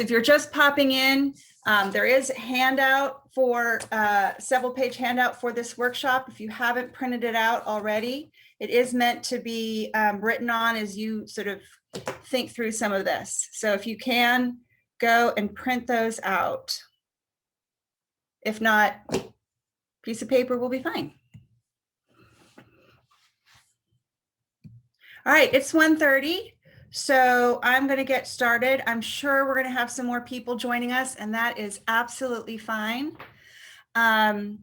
so if you're just popping in, there is a handout for several page handout for this workshop. If you haven't printed it out already, it is meant to be written on as you sort of think through some of this. So if you can, go and print those out. If not, piece of paper will be fine. All right, it's 1:30, so I'm going to get started. I'm sure we're going to have some more people joining us, and that is absolutely fine. I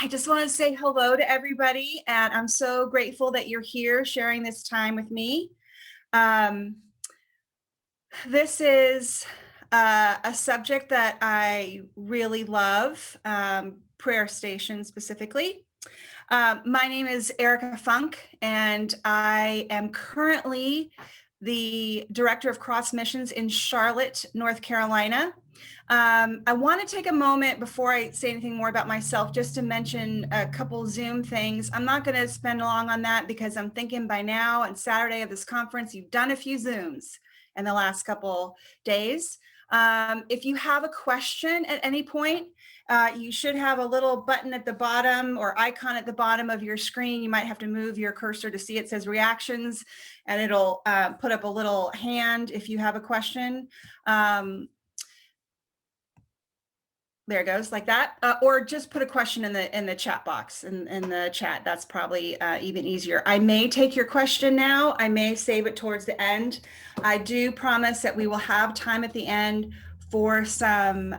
just want to say hello to everybody, and I'm so grateful that you're here sharing this time with me. This is a subject that I really love, prayer station specifically. My name is Erica Funk, and I am currently the Director of Cross Missions in Charlotte, North Carolina. I want to take a moment before I say anything more about myself just to mention a couple Zoom things. I'm not going to spend long on that because I'm thinking by now on Saturday of this conference, you've done a few Zooms in the last couple days. If you have a question at any point, you should have a little button at the bottom or icon at the bottom of your screen. You might have to move your cursor to see it says reactions, and it'll put up a little hand if you have a question. There it goes, like that. Or just put a question in the chat box in the chat. That's probably even easier. I may take your question now. I may save it towards the end. I do promise that we will have time at the end for some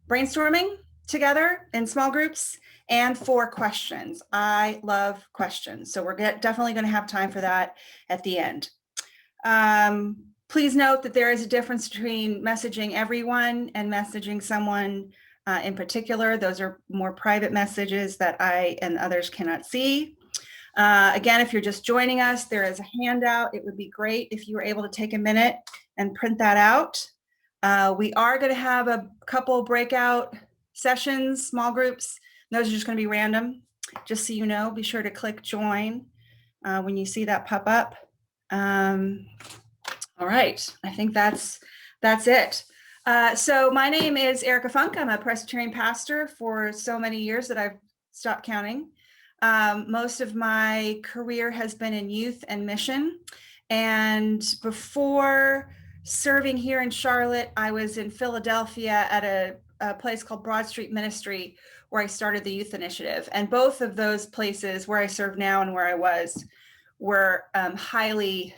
brainstorming together in small groups and for questions. I love questions. So we're definitely going to have time for that at the end. Please note that there is a difference between messaging everyone and messaging someone in particular. Those are more private messages that I and others cannot see. Again, if you're just joining us, there is a handout. It would be great if you were able to take a minute and print that out. We are going to have a couple breakout sessions, small groups. Those are just going to be random. Just so you know, be sure to click join when you see that pop up. All right, I think that's it. So my name is Erica Funk. I'm a Presbyterian pastor for so many years that I've stopped counting. Most of my career has been in youth and mission. And before serving here in Charlotte, I was in Philadelphia at a place called Broad Street Ministry, where I started the youth initiative. And both of those places, where I serve now and where I was, were highly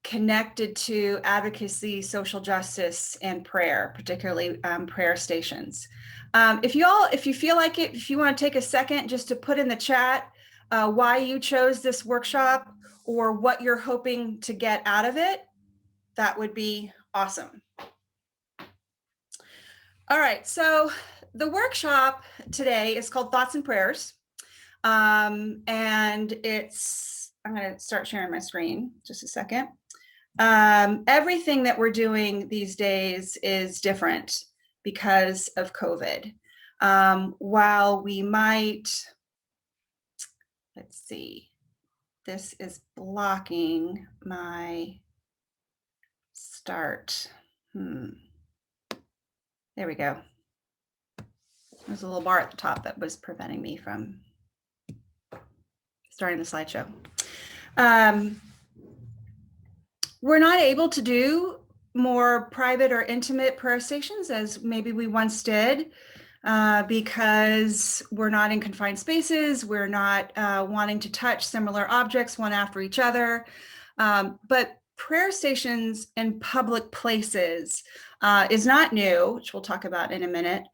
connected to advocacy, social justice, and prayer, particularly prayer stations. If you feel like it, if you want to take a second just to put in the chat why you chose this workshop or what you're hoping to get out of it, that would be awesome. All right, so the workshop today is called Thoughts and Prayers. And I'm going to start sharing my screen just a second. Everything that we're doing these days is different because of COVID. While we might, let's see, this is blocking my start. There we go. There's a little bar at the top that was preventing me from starting the slideshow. We're not able to do more private or intimate prayer stations as maybe we once did because we're not in confined spaces. We're not wanting to touch similar objects one after each other. But prayer stations in public places is not new, which we'll talk about in a minute.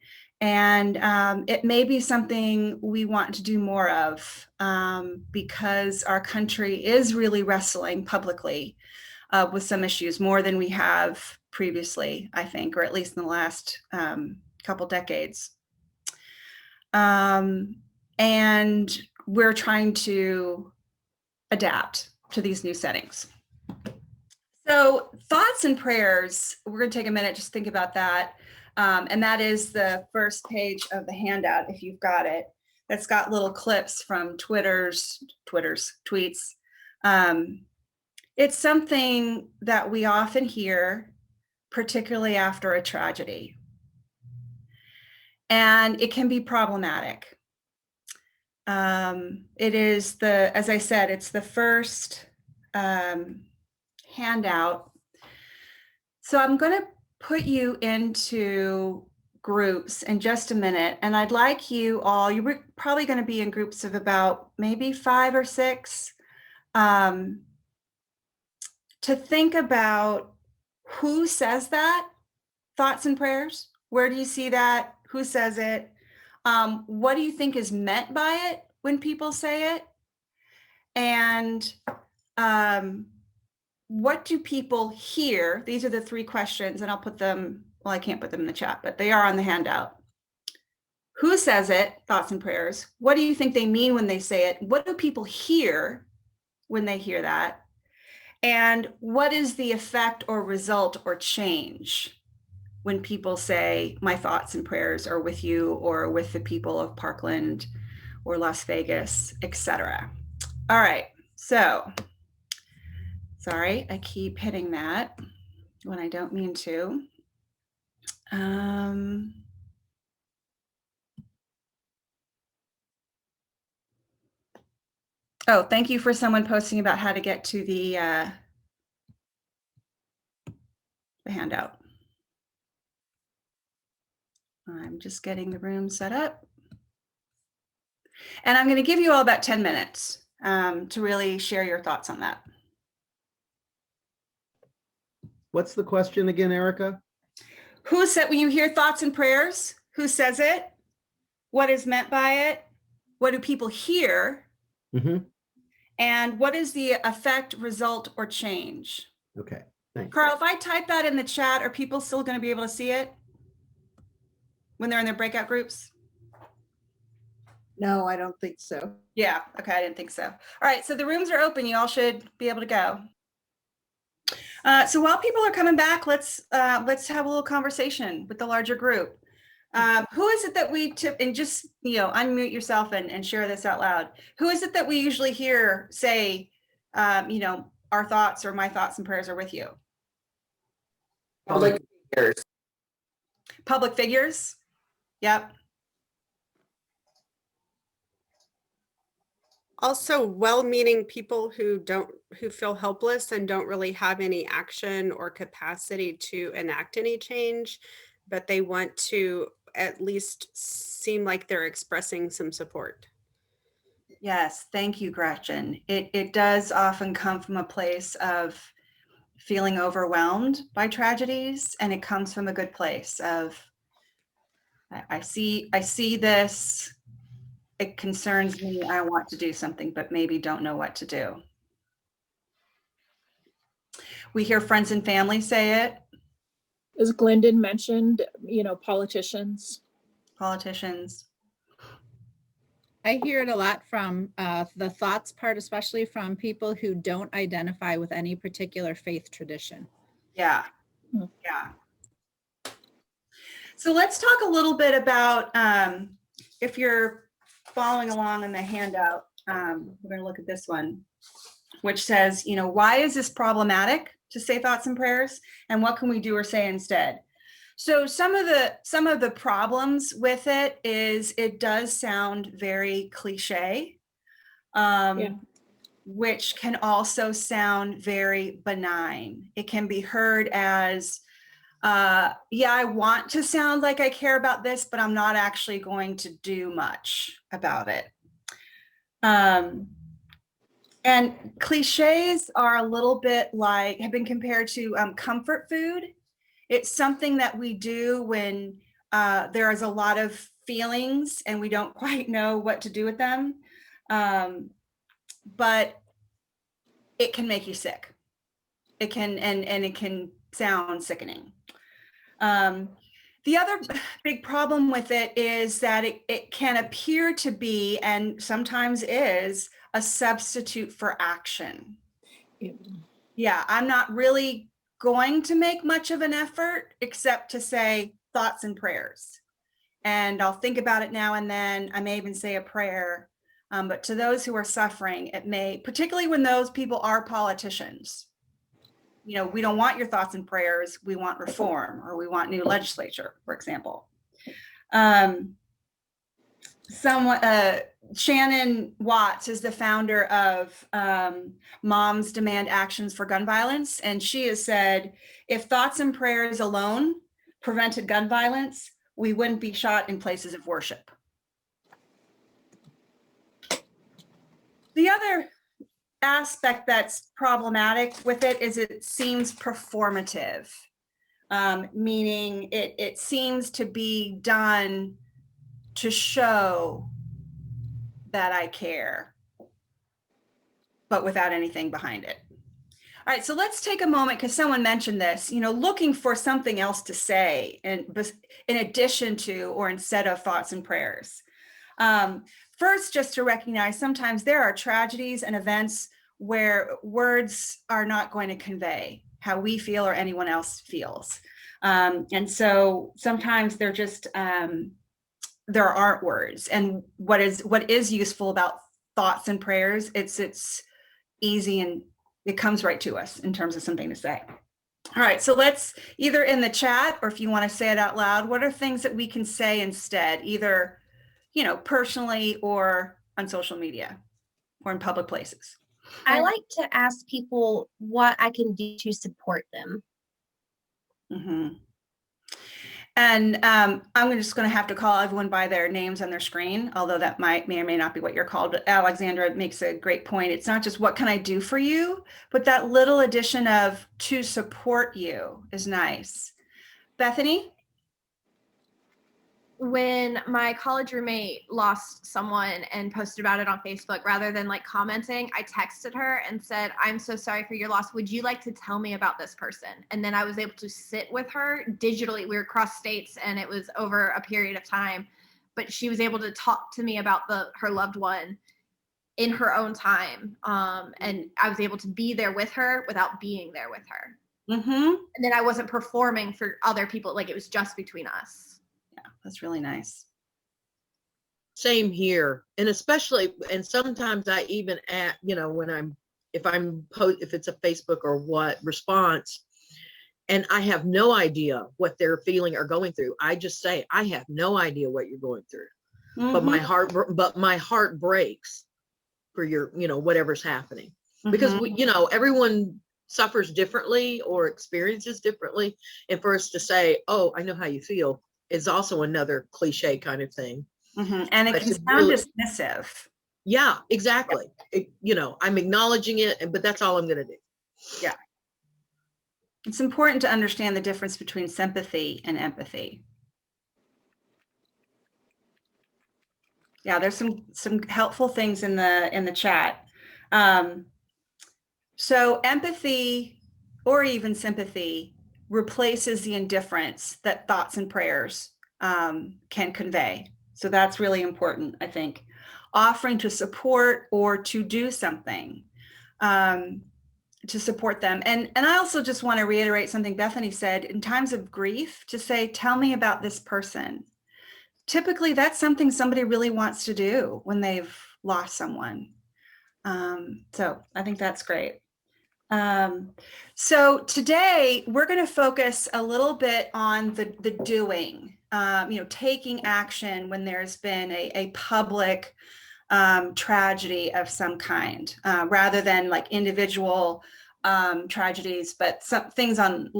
And it may be something we want to do more of because our country is really wrestling publicly with some issues more than we have previously, I think, or at least in the last couple decades. And we're trying to adapt to these new settings. So thoughts and prayers, we're going to take a minute, just think about that. And that is the first page of the handout, if you've got it. That's got little clips from tweets. It's something that we often hear, particularly after a tragedy. And it can be problematic. It is as I said, it's the first handout. So I'm going to put you into groups in just a minute. And I'd like you all, you're probably going to be in groups of about maybe 5 or 6, to think about who says that, thoughts and prayers. Where do you see that? Who says it? What do you think is meant by it when people say it? And what do people hear? These are the 3 questions, and I'll put them, well, I can't put them in the chat, but they are on the handout. Who says it? Thoughts and prayers. What do you think they mean when they say it? What do people hear when they hear that? And what is the effect or result or change when people say, my thoughts and prayers are with you or with the people of Parkland or Las Vegas, etc. All right, so sorry, I keep hitting that when I don't mean to. Oh, thank you for someone posting about how to get to the handout. I'm just getting the room set up. And I'm going to give you all about 10 minutes to really share your thoughts on that. What's the question again, Erica? Who said, when you hear thoughts and prayers, who says it? What is meant by it? What do people hear? Mm-hmm. And what is the effect, result, or change? Okay, thanks. Carl, if I type that in the chat, are people still going to be able to see it when they're in their breakout groups? No, I don't think so. Yeah, okay, I didn't think so. All right, so the rooms are open. You all should be able to go. So while people are coming back, let's have a little conversation with the larger group. Who is it that we tip, and just, unmute yourself and share this out loud. Who is it that we usually hear say, our thoughts or my thoughts and prayers are with you? Public figures. Public figures? Yep. Also, well-meaning people who feel helpless and don't really have any action or capacity to enact any change, but they want to at least seem like they're expressing some support. Yes, thank you, Gretchen. It does often come from a place of feeling overwhelmed by tragedies, and it comes from a good place of, I see this, it concerns me, I want to do something, but maybe don't know what to do. We hear friends and family say it. As Glendon mentioned, politicians. Politicians. I hear it a lot from the thoughts part, especially from people who don't identify with any particular faith tradition. Yeah, yeah. So let's talk a little bit about, if you're following along in the handout, we're going to look at this one, which says, why is this problematic to say thoughts and prayers, and what can we do or say instead? So some of the problems with it is it does sound very cliche, which can also sound very benign. It can be heard as, yeah, I want to sound like I care about this, but I'm not actually going to do much about it. And cliches are a little bit like, have been compared to comfort food. It's something that we do when there is a lot of feelings and we don't quite know what to do with them. But it can make you sick. It can, and it can sound sickening. The other big problem with it is that it can appear to be, and sometimes is, a substitute for action. Yeah, I'm not really going to make much of an effort except to say thoughts and prayers. And I'll think about it now and then. I may even say a prayer, But to those who are suffering, it may, particularly when those people are politicians, we don't want your thoughts and prayers. We want reform, or we want new legislature, for example. Shannon Watts is the founder of Moms Demand Actions for Gun Violence. And she has said, if thoughts and prayers alone prevented gun violence, we wouldn't be shot in places of worship. The other aspect that's problematic with it is it seems performative, meaning it seems to be done to show that I care, but without anything behind it. All right, so let's take a moment, because someone mentioned this, looking for something else to say in addition to or instead of thoughts and prayers. First, just to recognize sometimes there are tragedies and events where words are not going to convey how we feel or anyone else feels. And so sometimes they're just, there aren't words. And what is useful about thoughts and prayers, it's easy and it comes right to us in terms of something to say. All right, so let's either in the chat, or if you want to say it out loud, what are things that we can say instead, either, personally or on social media or in public places? I like to ask people what I can do to support them. Mm-hmm. And I'm just going to have to call everyone by their names on their screen, although that may or may not be what you're called. But Alexandra makes a great point. It's not just what can I do for you, but that little addition of to support you is nice. Bethany? When my college roommate lost someone and posted about it on Facebook, rather than like commenting, I texted her and said, I'm so sorry for your loss. Would you like to tell me about this person? And then I was able to sit with her digitally. We were across states and it was over a period of time, but she was able to talk to me about her loved one in her own time. And I was able to be there with her without being there with her. Mm-hmm. And then I wasn't performing for other people. Like it was just between us. That's really nice. Same here. And especially, and sometimes I even when if it's a Facebook or what response, and I have no idea what they're feeling or going through, I just say, I have no idea what you're going through. Mm-hmm. But my heart breaks for your, whatever's happening. Mm-hmm. Because everyone suffers differently or experiences differently. And for us to say, oh, I know how you feel, is also another cliche kind of thing. Mm-hmm. And it can sound dismissive. Yeah, exactly. Yeah. I'm acknowledging it, but that's all I'm going to do. Yeah. It's important to understand the difference between sympathy and empathy. Yeah, there's some helpful things in the chat. So empathy or even sympathy replaces the indifference that thoughts and prayers can convey. So that's really important, I think. Offering to support or to do something to support them. And I also just want to reiterate something Bethany said, in times of grief, to say, tell me about this person. Typically, that's something somebody really wants to do when they've lost someone. So I think that's great. So today we're going to focus a little bit on the doing, taking action when there's been a public tragedy of some kind, rather than like individual tragedies, but some things on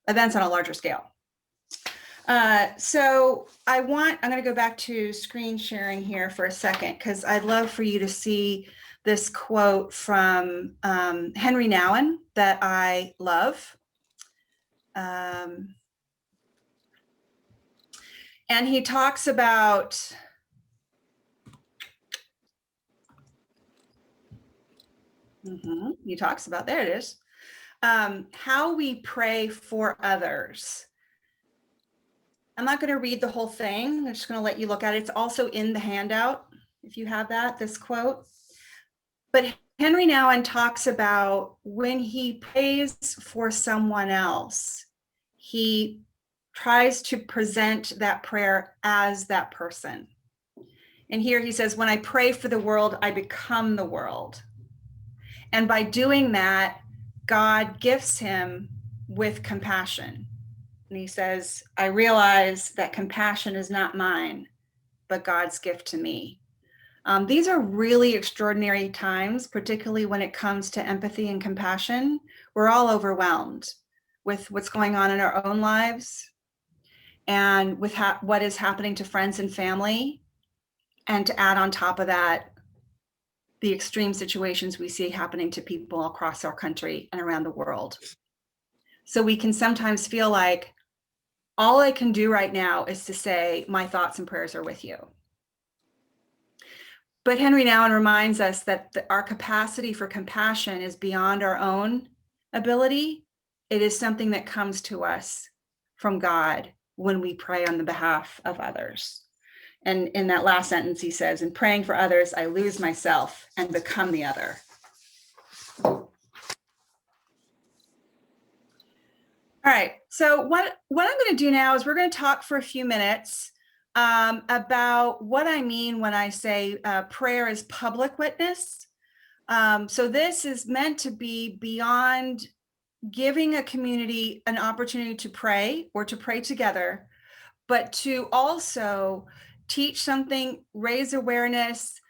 events on a larger scale. So I'm going to go back to screen sharing here for a second, because I'd love for you to see this quote from Henry Nouwen that I love. And he talks about there it is, how we pray for others. I'm not going to read the whole thing. I'm just going to let you look at it. It's also in the handout, if you have this quote. But Henry Nouwen talks about when he prays for someone else, he tries to present that prayer as that person. And here he says, when I pray for the world, I become the world. And by doing that, God gifts him with compassion. And he says, I realize that compassion is not mine, but God's gift to me. These are really extraordinary times, particularly when it comes to empathy and compassion. We're all overwhelmed with what's going on in our own lives and with what is happening to friends and family. And to add on top of that, the extreme situations we see happening to people across our country and around the world. So we can sometimes feel like all I can do right now is to say, my thoughts and prayers are with you. But Henry Nouwen reminds us that our capacity for compassion is beyond our own ability. It is something that comes to us from God when we pray on the behalf of others. And in that last sentence, he says, in praying for others, I lose myself and become the other. All right, so what I'm going to do now is we're going to talk for a few minutes about what I mean when I say prayer is public witness. So this is meant to be beyond giving a community an opportunity to pray or to pray together, but to also teach something, raise awareness,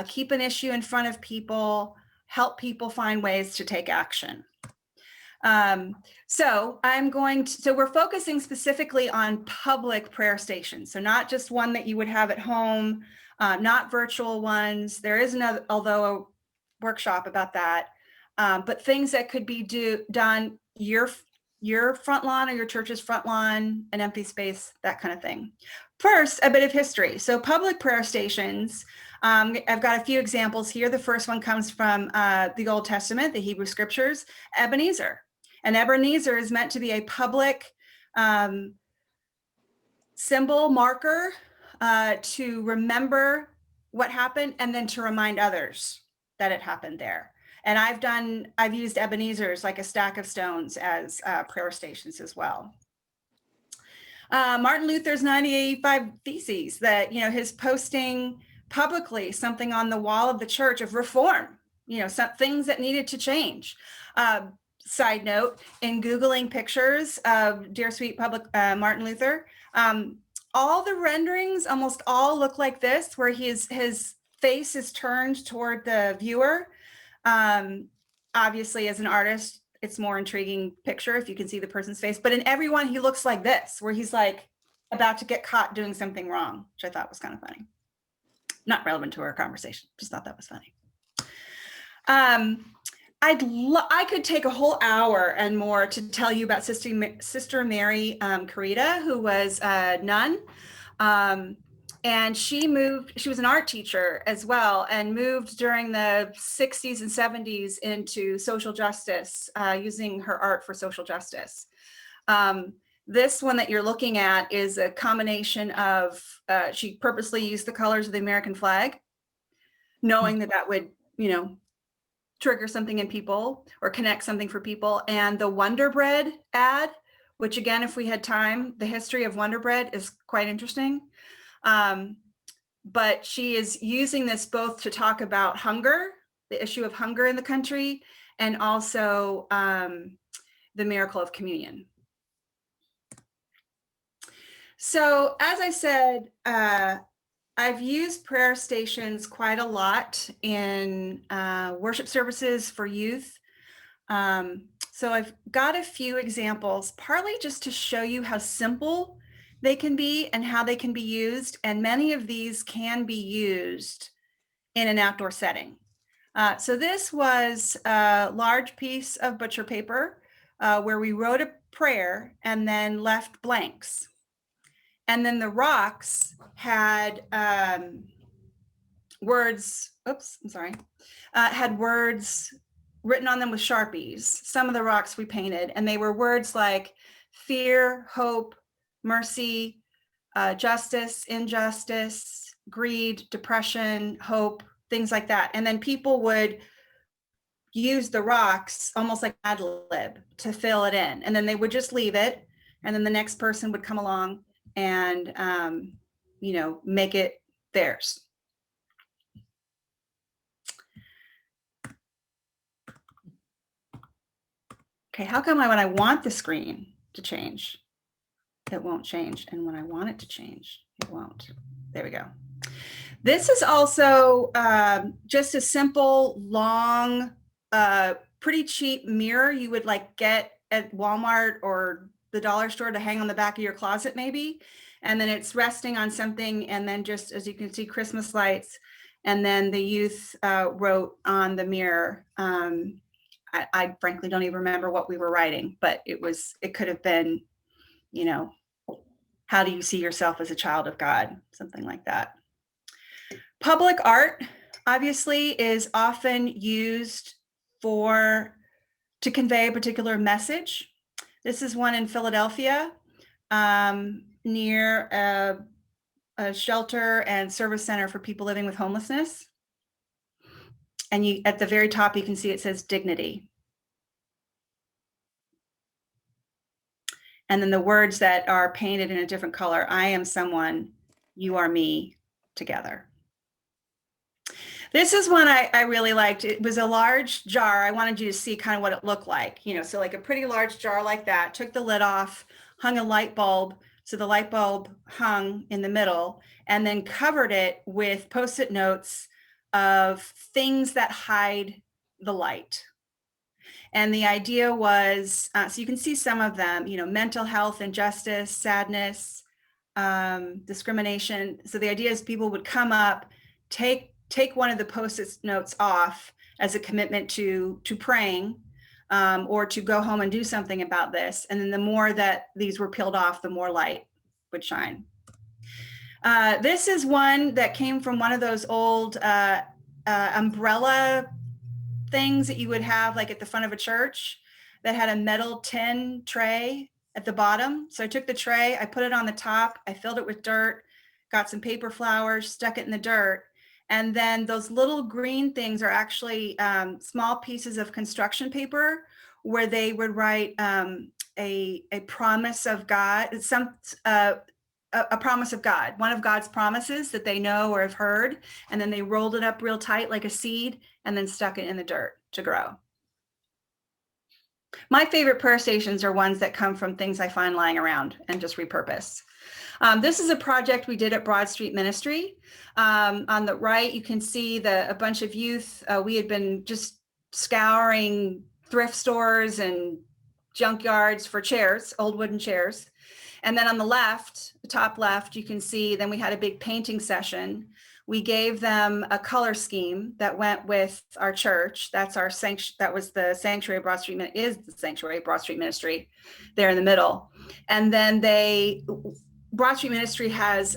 keep an issue in front of people, help people find ways to take action. So we're focusing specifically on public prayer stations. So not just one that you would have at home, not virtual ones. There is another, although a workshop about that, but things that could be done your front lawn or your church's front lawn, an empty space, that kind of thing. First, a bit of history. So public prayer stations, I've got a few examples here. The first one comes from the Old Testament, the Hebrew scriptures, Ebenezer. And Ebenezer is meant to be a public symbol marker to remember what happened and then to remind others that it happened there. And I've used Ebenezer's like a stack of stones as prayer stations as well. Martin Luther's 1985 Theses, that, his posting publicly something on the wall of the church of reform, some things that needed to change. Side note, in Googling pictures of Dear Sweet Martin Luther, all the renderings almost all look like this, where his face is turned toward the viewer. Obviously, as an artist, it's more intriguing picture if you can see the person's face. But in everyone, he looks like this, where he's like about to get caught doing something wrong, which I thought was kind of funny. Not relevant to our conversation, just thought that was funny. I could take a whole hour and more to tell you about Sister Mary Carita, who was a nun. And she was an art teacher as well, and moved during the 60s and 70s into social justice, using her art for social justice. This one that you're looking at is a combination of, she purposely used the colors of the American flag, knowing that would, trigger something in people or connect something for people. And the Wonder Bread ad, which again, if we had time, the history of Wonder Bread is quite interesting. But she is using this both to talk about hunger, the issue of hunger in the country, and also the miracle of communion. So as I said, I've used prayer stations quite a lot in worship services for youth. So I've got a few examples, partly just to show you how simple they can be and how they can be used. And many of these can be used in an outdoor setting. So this was a large piece of butcher paper where we wrote a prayer and then left blanks. And then the rocks had words, had words written on them with Sharpies. Some of the rocks we painted, and they were words like fear, hope, mercy, justice, injustice, greed, depression, hope, things like that. And then people would use the rocks almost like ad lib to fill it in. And then they would just leave it. And then the next person would come along and, make it theirs. Okay, how come when I want the screen to change, it won't change? And when I want it to change, it won't. There we go. This is also just a simple, long, pretty cheap mirror you would like get at Walmart or the dollar store to hang on the back of your closet maybe. And then it's resting on something. And then just as you can see, Christmas lights. And then the youth wrote on the mirror. I frankly don't even remember what we were writing, but it could have been, you know, how do you see yourself as a child of God? Something like that. Public art, obviously, is often used to convey a particular message. This is one in Philadelphia, near a shelter and service center for people living with homelessness. And at the very top, you can see it says dignity. And then the words that are painted in a different color, I am someone, you are me, together. This is one I really liked. It was a large jar. I wanted you to see kind of what it looked like, so like a pretty large jar like that, took the lid off, hung a light bulb. So the light bulb hung in the middle and then covered it with Post-it notes of things that hide the light. And the idea was, so you can see some of them, mental health, injustice, sadness, discrimination. So the idea is people would come up, take one of the Post-it notes off as a commitment to praying or to go home and do something about this. And then the more that these were peeled off, the more light would shine. This is one that came from one of those old umbrella things that you would have like at the front of a church that had a metal tin tray at the bottom. So I took the tray, I put it on the top, I filled it with dirt, got some paper flowers, stuck it in the dirt. And then those little green things are actually small pieces of construction paper where they would write a promise of God, a promise of God, one of God's promises that they know or have heard. And then they rolled it up real tight like a seed and then stuck it in the dirt to grow. My favorite prayer stations are ones that come from things I find lying around and just repurpose. This is a project we did at Broad Street Ministry. On the right, you can see a bunch of youth. We had been just scouring thrift stores and junkyards for chairs, old wooden chairs. And then on the left, the top left, you can see, then we had a big painting session. We gave them a color scheme that went with our church. That's our that was the sanctuary Broad Street, is the sanctuary Broad Street Ministry there in the middle. And then Broad Street Ministry has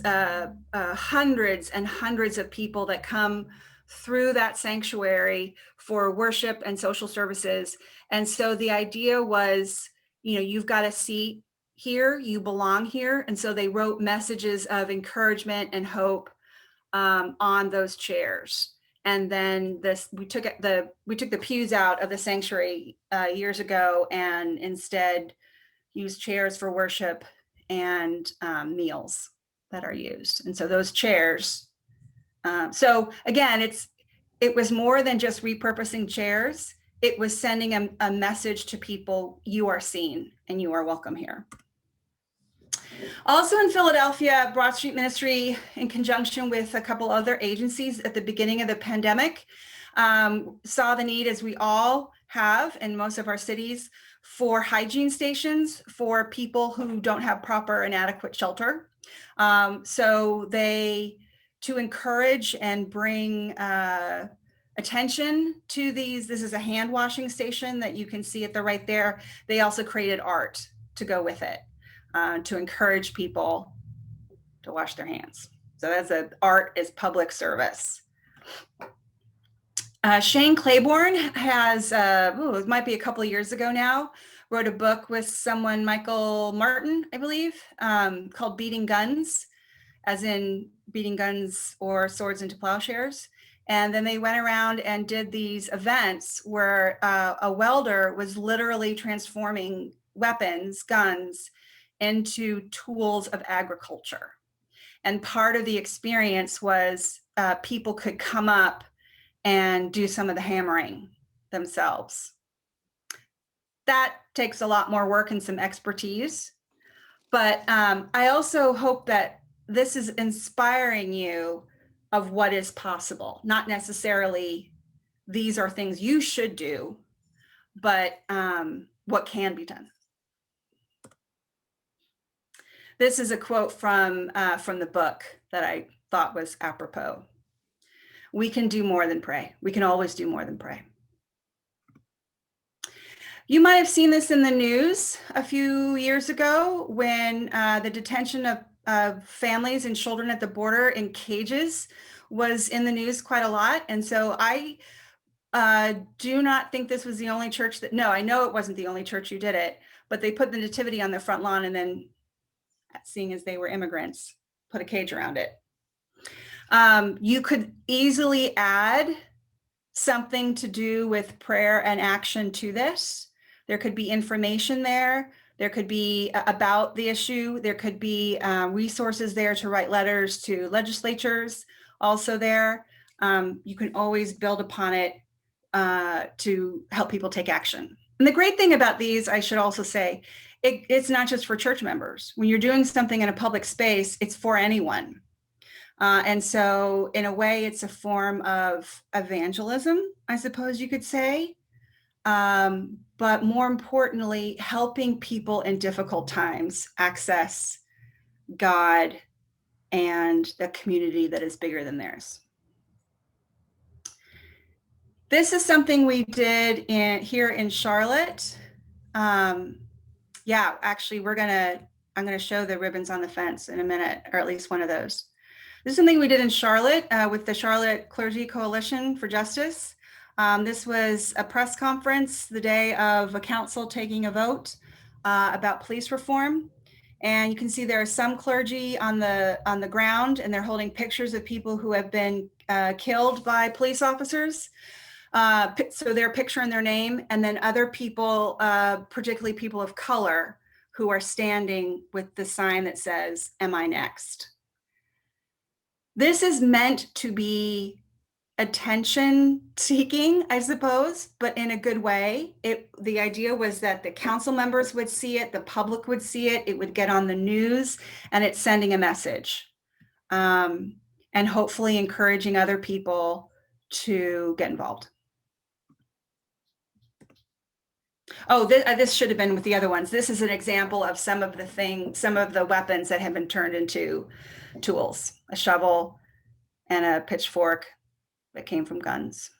hundreds and hundreds of people that come through that sanctuary for worship and social services. And so the idea was, you've got a seat here, you belong here. And so they wrote messages of encouragement and hope on those chairs. And then we took the pews out of the sanctuary years ago and instead used chairs for worship and meals that are used. And so those chairs, so again, it was more than just repurposing chairs. It was sending a message to people, you are seen and you are welcome here. Also in Philadelphia, Broad Street Ministry, in conjunction with a couple other agencies at the beginning of the pandemic, saw the need, as we all have in most of our cities, for hygiene stations for people who don't have proper and adequate shelter. So to encourage and bring attention to these, this is a hand washing station that you can see at the right there. They also created art to go with it. To encourage people to wash their hands. So that's art is public service. Shane Claiborne has, it might be a couple of years ago now, wrote a book with someone, Michael Martin, I believe, called Beating Guns, as in beating guns or swords into plowshares. And then they went around and did these events where a welder was literally transforming weapons, guns, into tools of agriculture. And part of the experience was people could come up and do some of the hammering themselves. that takes a lot more work and some expertise. But I also hope that this is inspiring you of what is possible, not necessarily these are things you should do, but what can be done. This is a quote from the book that I thought was apropos. We can do more than pray. We can always do more than pray. You might have seen this in the news a few years ago when the detention of families and children at the border in cages was in the news quite a lot. And so I do not think this was the only church that, no, I know it wasn't the only church who did it, but they put the nativity on the front lawn and then, seeing as they were immigrants, put a cage around it. You could easily add something to do with prayer and action to this. There could be information there. There could be about the issue. There could be resources there to write letters to legislatures also there. You can always build upon it to help people take action. And the great thing about these, I should also say, it's not just for church members. When you're doing something in a public space, it's for anyone. And so in a way, it's a form of evangelism, I suppose you could say. But more importantly, helping people in difficult times access God and a community that is bigger than theirs. This is something we did here in Charlotte. Yeah, actually, I'm gonna show the ribbons on the fence in a minute, or at least one of those. This is something we did in Charlotte with the Charlotte Clergy Coalition for Justice. This was a press conference the day of a council taking a vote about police reform. And you can see there are some clergy on the ground, and they're holding pictures of people who have been killed by police officers. So their picture and their name, and then other people, particularly people of color, who are standing with the sign that says, "Am I next?" This is meant to be attention seeking, I suppose, but in a good way. The idea was that the council members would see it, the public would see it, it would get on the news, and it's sending a message, and hopefully encouraging other people to get involved. Oh, this should have been with the other ones. This is an example of some of the weapons that have been turned into tools, a shovel and a pitchfork that came from guns.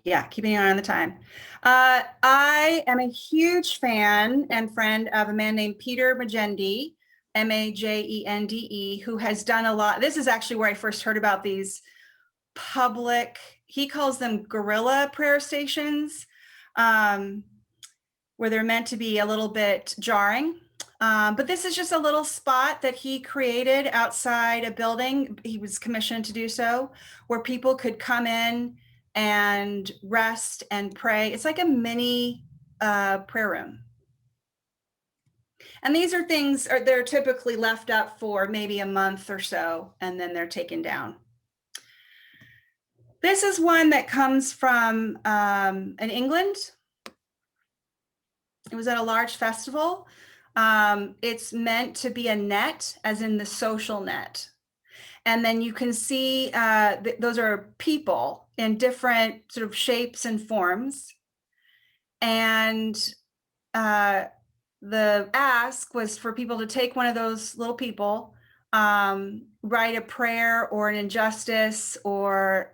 Yeah, keeping an eye on the time. I am a huge fan and friend of a man named Peter Majende, Majende, who has done a lot. This is actually where I first heard about these public, he calls them guerrilla prayer stations, where they're meant to be a little bit jarring. But this is just a little spot that he created outside a building. He was commissioned to do so, where people could come in and rest and pray. It's like a mini prayer room. And these are things, they're typically left up for maybe a month or so, and then they're taken down. This is one that comes from in England. It was at a large festival. It's meant to be a net, as in the social net. And then you can see those are people in different sort of shapes and forms. And the ask was for people to take one of those little people, write a prayer or an injustice or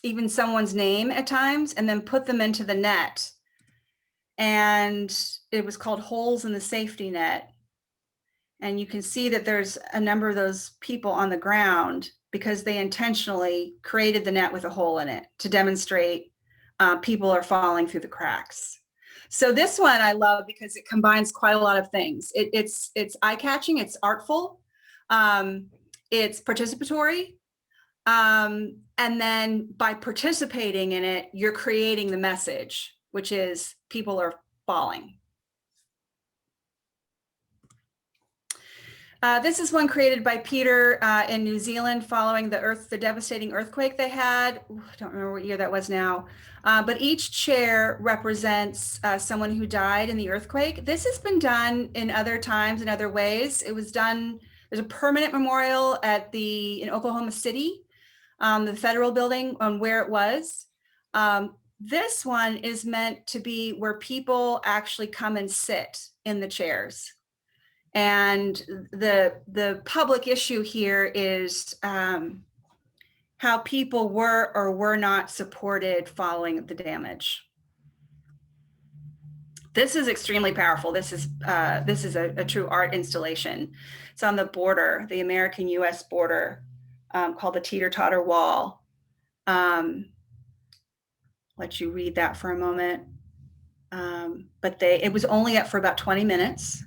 even someone's name at times, and then put them into the net. And it was called Holes in the Safety Net. And you can see that there's a number of those people on the ground because they intentionally created the net with a hole in it to demonstrate people are falling through the cracks. So this one I love because it combines quite a lot of things. It's eye-catching, it's artful, it's participatory, and then by participating in it, you're creating the message, which is people are falling. This is one created by Peter in New Zealand following the devastating earthquake they had. Ooh, I don't remember what year that was now. But each chair represents someone who died in the earthquake. This has been done in other times, in other ways. It was done, there's a permanent memorial in Oklahoma City, the federal building on where it was. This one is meant to be where people actually come and sit in the chairs. And the public issue here is how people were or were not supported following the damage. This is extremely powerful. This is a true art installation. It's on the border, the American-US border, called the Teeter-Totter Wall. Let you read that for a moment. But it was only up for about 20 minutes.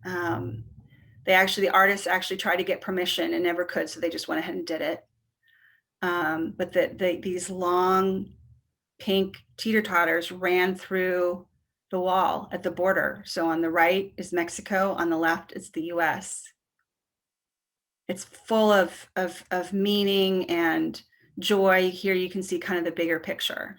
The artists actually tried to get permission and never could, so they just went ahead and did it. But these long pink teeter-totters ran through the wall at the border. So on the right is Mexico, on the left is the US. It's full of meaning and joy. Here you can see kind of the bigger picture.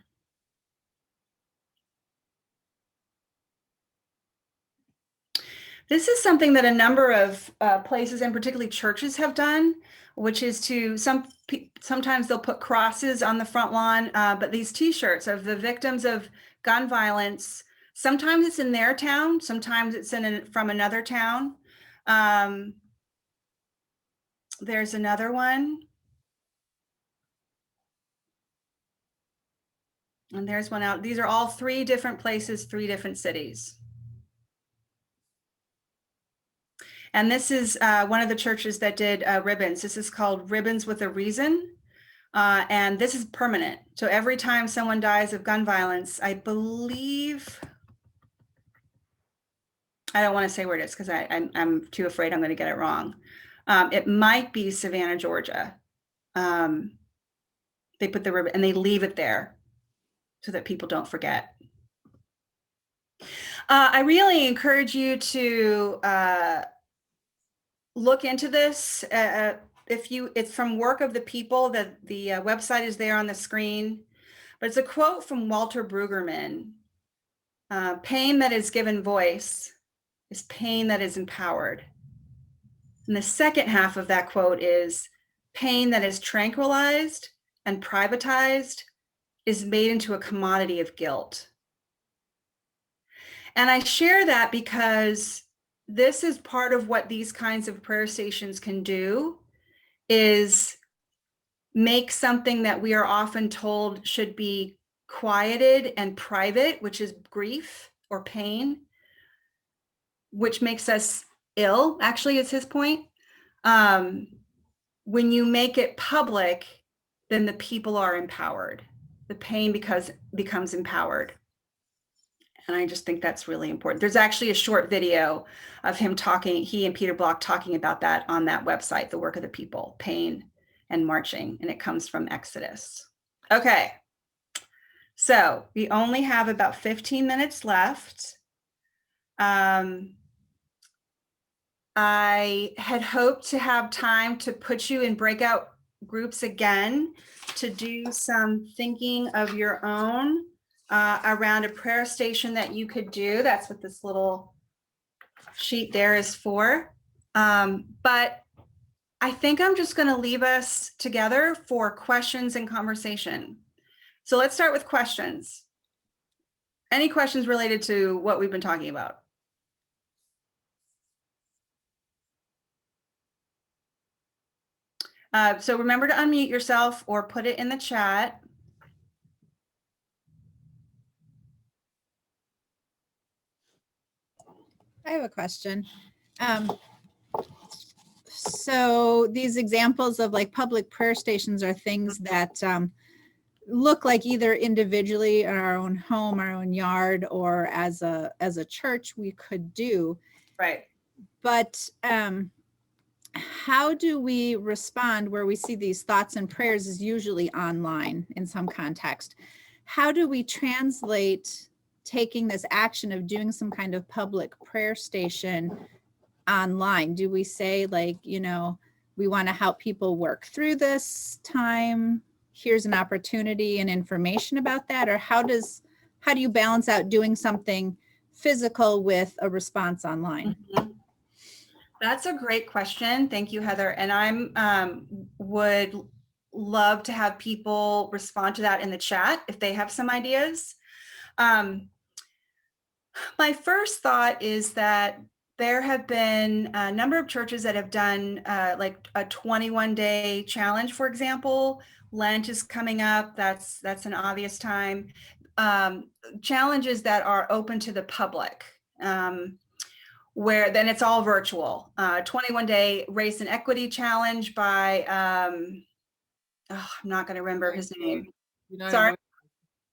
This is something that a number of places, and particularly churches, have done, which is sometimes they'll put crosses on the front lawn, but these T-shirts of the victims of gun violence, sometimes it's in their town, sometimes it's from another town. There's another one. And there's one out. These are all 3 different places, 3 different cities. And this is one of the churches that did ribbons. This is called Ribbons with a Reason. And this is permanent. So every time someone dies of gun violence, I believe, I don't want to say where it is because I'm too afraid I'm going to get it wrong. It might be Savannah, Georgia. They put the ribbon and they leave it there so that people don't forget. I really encourage you to look into this. It's from Work of the People. The website is there on the screen, but it's a quote from Walter Brueggemann. Pain that is given voice is pain that is empowered. And the second half of that quote is, pain that is tranquilized and privatized is made into a commodity of guilt. And I share that because this is part of what these kinds of prayer stations can do, is make something that we are often told should be quieted and private, which is grief or pain, which makes us ill, actually, is his point. When you make it public, then the people are empowered. The pain becomes empowered. And I just think that's really important. There's actually a short video of him talking, he and Peter Block talking about that on that website, The Work of the People, Pain and Marching, and it comes from Exodus. Okay, so we only have about 15 minutes left. I had hoped to have time to put you in breakout groups again to do some thinking of your own around a prayer station that you could do. That's what this little sheet there is for. But I think I'm just going to leave us together for questions and conversation. So let's start with questions. Any questions related to what we've been talking about? So remember to unmute yourself or put it in the chat. I have a question. So these examples of like public prayer stations are things that look like either individually in our own home, our own yard, or as a church we could do. Right. But how do we respond where we see these thoughts and prayers is usually online in some context? How do we translate taking this action of doing some kind of public prayer station online? Do we say like, we want to help people work through this time? Here's an opportunity and information about that? Or how do you balance out doing something physical with a response online? Mhm. That's a great question. Thank you, Heather. And I'm would love to have people respond to that in the chat if they have some ideas. My first thought is that there have been a number of churches that have done like a 21-day challenge, for example. Lent is coming up. That's an obvious time. Challenges that are open to the public. Where then it's all virtual. 21-day race and equity challenge by, I'm not going to remember his name. Sorry.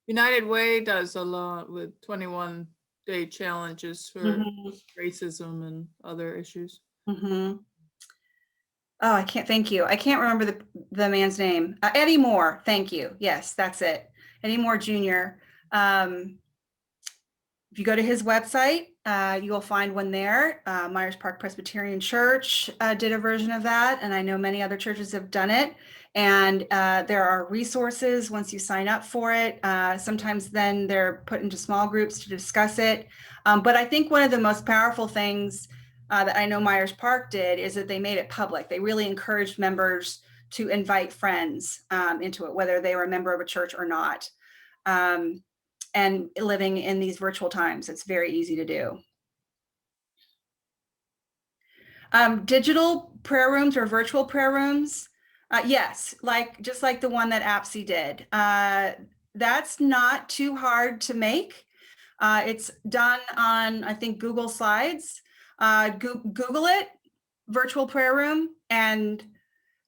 United Way does a lot with 21-day challenges for racism and other issues. Oh, I can't, thank you. I can't remember the man's name. Eddie Moore, thank you. Yes, that's it. Eddie Moore Jr. If you go to his website, you will find one there. Myers Park Presbyterian Church did a version of that, and I know many other churches have done it. And there are resources once you sign up for it. Sometimes then they're put into small groups to discuss it. But I think one of the most powerful things that I know Myers Park did is that they made it public. They really encouraged members to invite friends into it, whether they were a member of a church or not. And living in these virtual times, it's very easy to do. Digital prayer rooms or virtual prayer rooms, yes, just like the one that APSI did. That's not too hard to make. It's done on, I think, Google Slides. Google it, virtual prayer room, and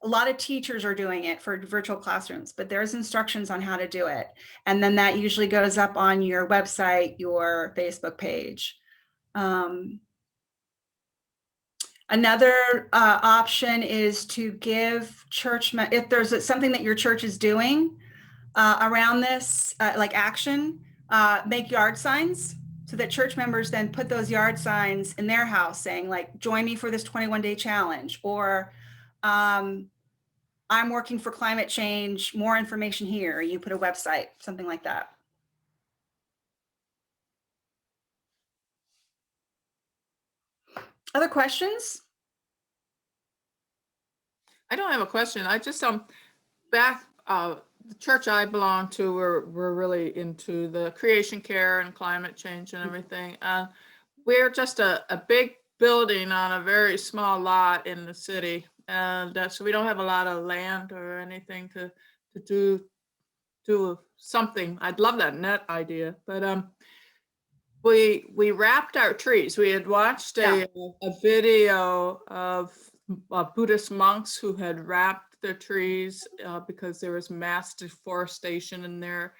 a lot of teachers are doing it for virtual classrooms, but there's instructions on how to do it. And then that usually goes up on your website, your Facebook page. Another option is to give church, if there's something that your church is doing around this, like action, make yard signs so that church members then put those yard signs in their house saying like, join me for this 21-day challenge, or I'm working for climate change, more information here. You put a website, something like that. Other questions? I don't have a question. I just back the church I belong to, we're really into the creation care and climate change and everything. We're just a big building on a very small lot in the city, and so we don't have a lot of land or anything to do something. I'd love that net idea, but we wrapped our trees. We had watched a video of Buddhist monks who had wrapped their trees because there was mass deforestation in their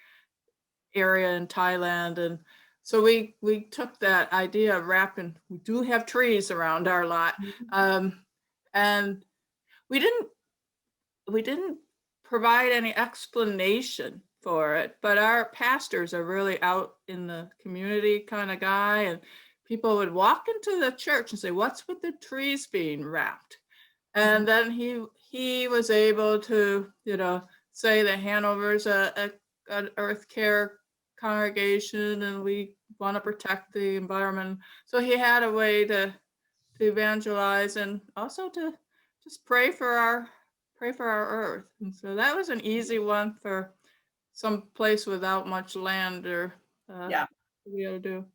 area in Thailand. And so we took that idea of wrapping, we do have trees around our lot. And we didn't provide any explanation for it, but our pastors are really out in the community kind of guy, and people would walk into the church and say, what's with the trees being wrapped? And then he was able to, say that Hanover's an earth care congregation and we want to protect the environment. So he had a way to evangelize and also to just pray for our earth. And so that was an easy one for some place without much land or to be able to do.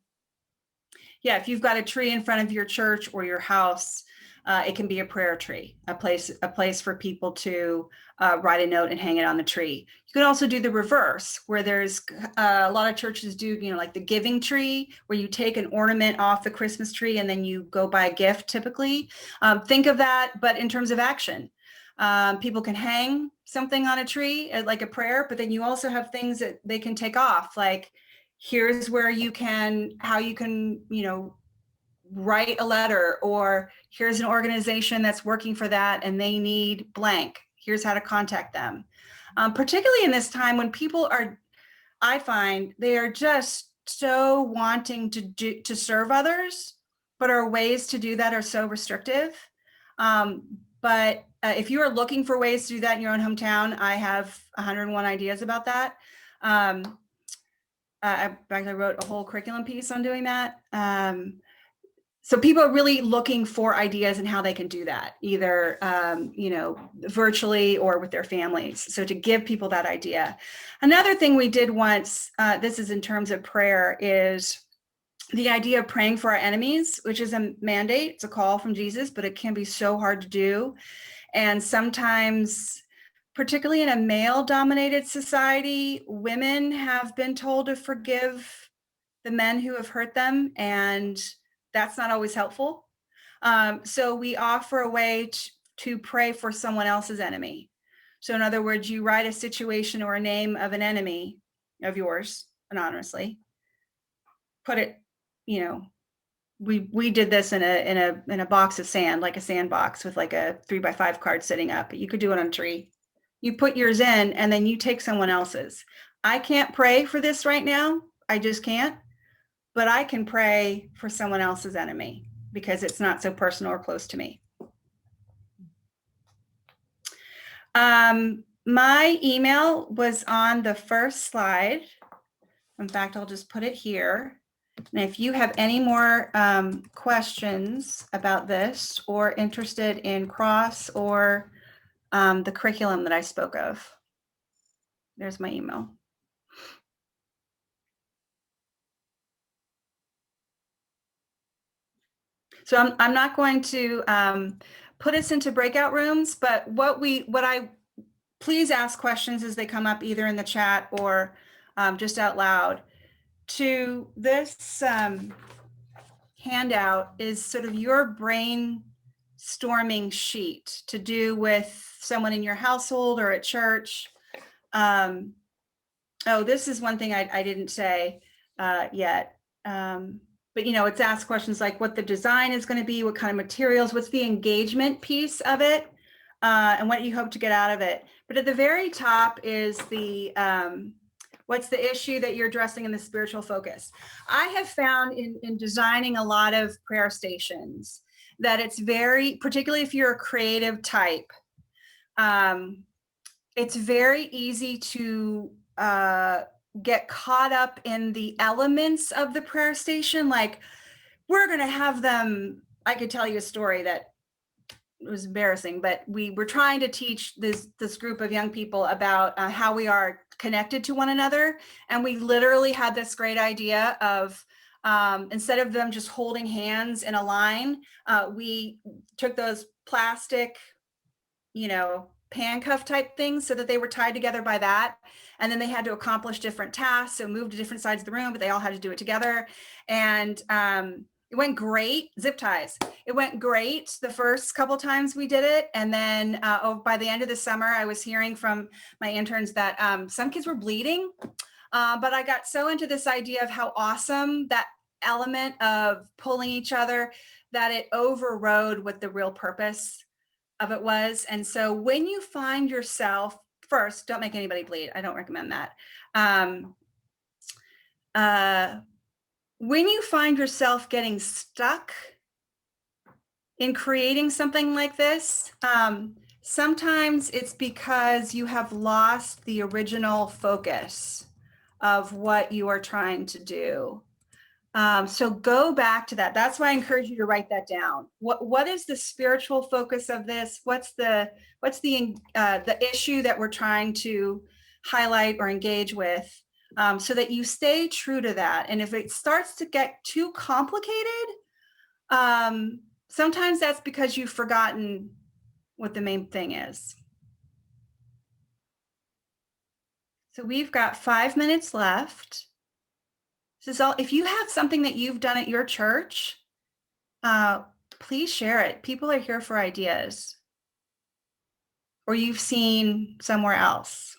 Yeah, if you've got a tree in front of your church or your house, it can be a prayer tree, a place for people to write a note and hang it on the tree. You could also do the reverse, where there's a lot of churches do, like the giving tree, where you take an ornament off the Christmas tree and then you go buy a gift typically. Think of that, but in terms of action. People can hang something on a tree like a prayer, but then you also have things that they can take off, like here's where how you can, write a letter, or here's an organization that's working for that and they need blank. Here's how to contact them. Particularly in this time when people I find they are just so wanting to serve others. but our ways to do that are so restrictive. But if you are looking for ways to do that in your own hometown, I have 101 ideas about that. In fact, I wrote a whole curriculum piece on doing that. So people are really looking for ideas and how they can do that, either virtually or with their families. So to give people that idea. Another thing we did once, this is in terms of prayer, is the idea of praying for our enemies, which is a mandate. It's a call from Jesus, but it can be so hard to do. And sometimes, particularly in a male-dominated society, women have been told to forgive the men who have hurt them, and that's not always helpful. So we offer a way to pray for someone else's enemy. So in other words, you write a situation or a name of an enemy of yours anonymously, put it, we did this in a box of sand, like a sandbox with like a 3x5 card sitting up. You could do it on a tree. You put yours in, and then you take someone else's. I can't pray for this right now. I just can't. But I can pray for someone else's enemy because it's not so personal or close to me. My email was on the first slide. In fact, I'll just put it here. And if you have any more questions about this or interested in CROSS or the curriculum that I spoke of, there's my email. So I'm not going to put us into breakout rooms, but please ask questions as they come up either in the chat or just out loud. To this handout is sort of your brainstorming sheet to do with someone in your household or at church. Oh, this is one thing I didn't say yet. But it's asked questions like what the design is going to be, what kind of materials, what's the engagement piece of it, and what you hope to get out of it. But at the very top is the what's the issue that you're addressing in the spiritual focus. I have found in designing a lot of prayer stations that it's particularly if you're a creative type, it's very easy to get caught up in the elements of the prayer station. Like, we're going to have them, I could tell you a story that was embarrassing, but we were trying to teach this group of young people about how we are connected to one another. And we literally had this great idea of instead of them just holding hands in a line, we took those plastic, handcuff type things so that they were tied together by that. And then they had to accomplish different tasks. So move to different sides of the room, but they all had to do it together. And it went great. Zip ties. It went great the first couple times we did it. And then by the end of the summer, I was hearing from my interns that some kids were bleeding. But I got so into this idea of how awesome that element of pulling each other that it overrode what the real purpose of it was. And so when you find yourself, first, don't make anybody bleed. I don't recommend that. When you find yourself getting stuck in creating something like this, sometimes it's because you have lost the original focus of what you are trying to do. So go back to that. That's why I encourage you to write that down. What is the spiritual focus of this? What's the issue that we're trying to highlight or engage with, so that you stay true to that. And if it starts to get too complicated, sometimes that's because you've forgotten what the main thing is. So we've got 5 minutes left. This is all. If you have something that you've done at your church, please share it. People are here for ideas. Or you've seen somewhere else.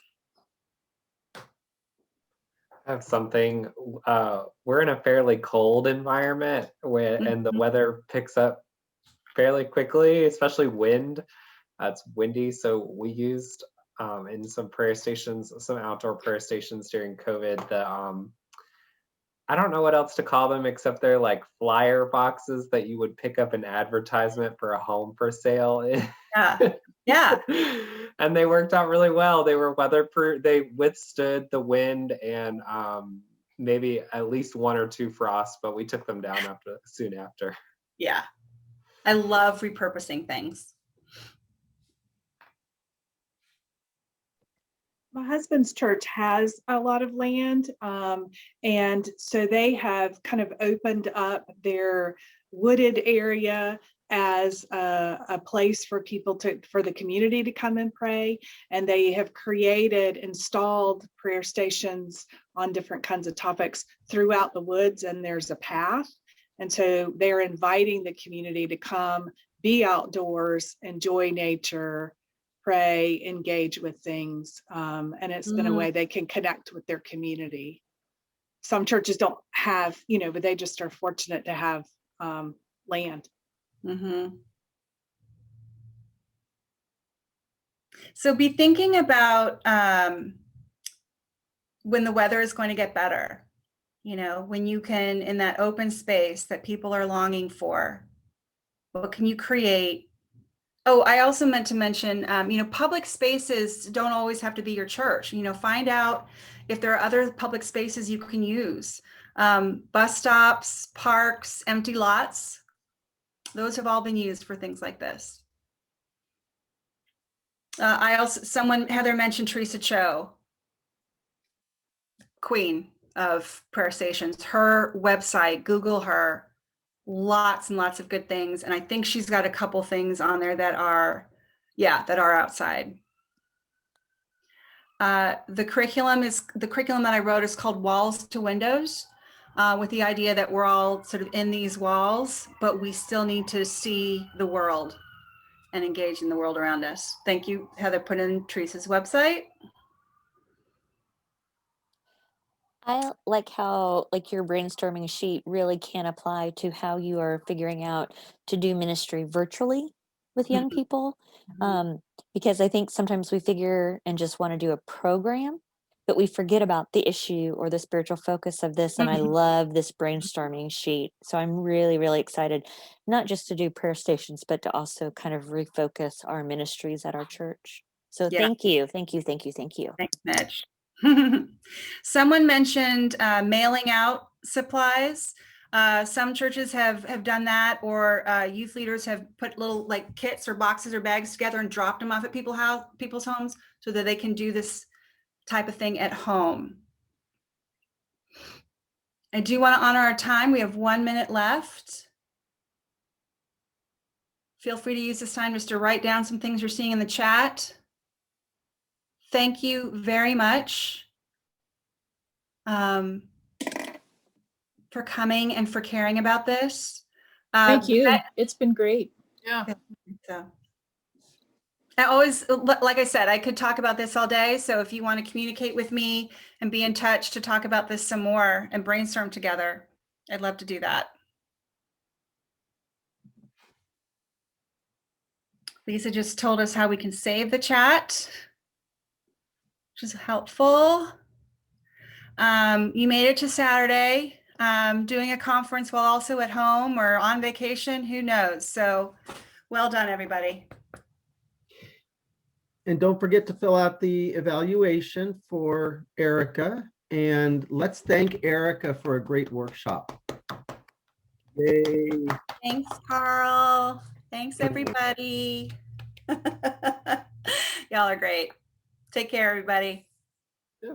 I have something. We're in a fairly cold environment and the weather picks up fairly quickly, especially wind. It's windy, so we used in some prayer stations, some outdoor prayer stations during COVID, I don't know what else to call them except they're like flyer boxes that you would pick up an advertisement for a home for sale. Yeah. Yeah. And they worked out really well. They were weatherproof. They withstood the wind and maybe at least 1 or 2 frosts, but we took them down soon after. Yeah. I love repurposing things. My husband's church has a lot of land, and so they have kind of opened up their wooded area as a place for people for the community to come and pray. And they have installed prayer stations on different kinds of topics throughout the woods, and there's a path. And so they're inviting the community to come, be outdoors, enjoy nature, pray, engage with things. And it's been a way they can connect with their community. Some churches don't have, but they just are fortunate to have land. Mm-hmm. So be thinking about when the weather is going to get better, when you can, in that open space that people are longing for, what can you create? Oh, I also meant to mention, public spaces don't always have to be your church. Find out if there are other public spaces you can use. Bus stops, parks, empty lots. Those have all been used for things like this. Heather mentioned Teresa Cho, queen of prayer stations. Her website, Google her. Lots and lots of good things. And I think she's got a couple things on there that are outside. The curriculum that I wrote is called Walls to Windows, with the idea that we're all sort of in these walls, but we still need to see the world and engage in the world around us. Thank you, Heather, put in Teresa's website. I like how your brainstorming sheet really can apply to how you are figuring out to do ministry virtually with young people. Because I think sometimes we figure and just want to do a program, but we forget about the issue or the spiritual focus of this. And I love this brainstorming sheet. So I'm really, really excited, not just to do prayer stations, but to also kind of refocus our ministries at our church. So Yeah. thank you. Thank you. Thank you. Thank you. Thanks, Mitch. Someone mentioned mailing out supplies. Some churches have done that, or youth leaders have put little kits or boxes or bags together and dropped them off at people's homes so that they can do this type of thing at home. I do want to honor our time. We have 1 minute left. Feel free to use this time just to write down some things you're seeing in the chat. Thank you very much for coming and for caring about this. Thank you. It's been great. Yeah. So I always, like I said, I could talk about this all day. So if you want to communicate with me and be in touch to talk about this some more and brainstorm together, I'd love to do that. Lisa just told us how we can save the chat, which is helpful. You made it to Saturday, doing a conference while also at home or on vacation, who knows? So well done, everybody. And don't forget to fill out the evaluation for Erica. And let's thank Erica for a great workshop. Yay. Thanks, Carl. Thanks, everybody. Y'all are great. Take care, everybody. Yeah.